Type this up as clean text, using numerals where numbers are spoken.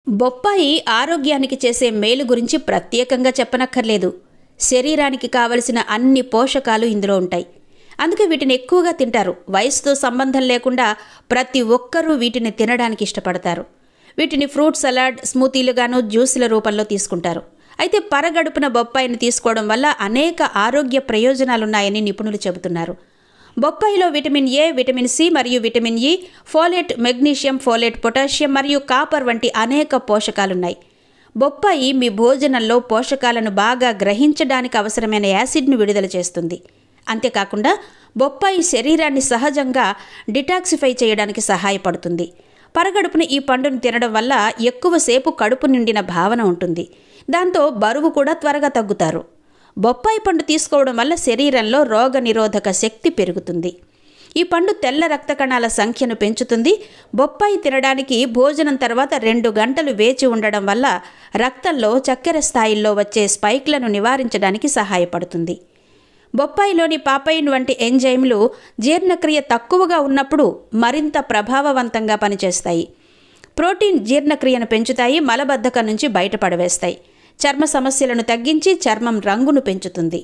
బొప్పాయి ఆరోగ్యానికి చేసే మేలు గురించి ప్రత్యేకంగా చెప్పనక్కర్లేదు. శరీరానికి కావలసిన అన్ని పోషకాలు ఇందులో ఉంటాయి. అందుకే వీటిని ఎక్కువగా తింటారు. వయసుతో సంబంధం లేకుండా ప్రతి ఒక్కరూ వీటిని తినడానికి ఇష్టపడతారు. వీటిని ఫ్రూట్ సలాడ్, స్మూతీలుగాను, జ్యూసుల రూపంలో తీసుకుంటారు. అయితే పరగడుపున బొప్పాయిని తీసుకోవడం వల్ల అనేక ఆరోగ్య ప్రయోజనాలున్నాయని నిపుణులు చెబుతున్నారు. బొప్పాయిలో విటమిన్ ఏ, విటమిన్ సి మరియు vitamin E, folate, magnesium, folate, potassium మరియు కాపర్ వంటి అనేక పోషకాలున్నాయి. బొప్పాయి మీ భోజనంలో పోషకాలను బాగా గ్రహించడానికి అవసరమైన యాసిడ్ను విడుదల చేస్తుంది. అంతేకాకుండా బొప్పాయి శరీరాన్ని సహజంగా డిటాక్సిఫై చేయడానికి సహాయపడుతుంది. పరగడుపున ఈ పండును తినడం వల్ల ఎక్కువసేపు కడుపు నిండిన భావన ఉంటుంది. దాంతో బరువు కూడా త్వరగా తగ్గుతారు. బొప్పాయి పండు తీసుకోవడం వల్ల శరీరంలో రోగనిరోధక శక్తి పెరుగుతుంది. ఈ పండు తెల్ల రక్త కణాల సంఖ్యను పెంచుతుంది. బొప్పాయి తినడానికి భోజనం తర్వాత 2 గంటలు వేచి ఉండడం వల్ల రక్తంలో చక్కెర స్థాయిల్లో వచ్చే స్పైక్లను నివారించడానికి సహాయపడుతుంది. బొప్పాయిలోని పాపైన్ వంటి ఎంజైమ్లు జీర్ణక్రియ తక్కువగా ఉన్నప్పుడు మరింత ప్రభావవంతంగా పనిచేస్తాయి. ప్రోటీన్ జీర్ణక్రియను పెంచుతాయి, మలబద్ధకం నుంచి బయటపడవేస్తాయి. చర్మ సమస్యలను తగ్గించి చర్మం రంగును పెంచుతుంది.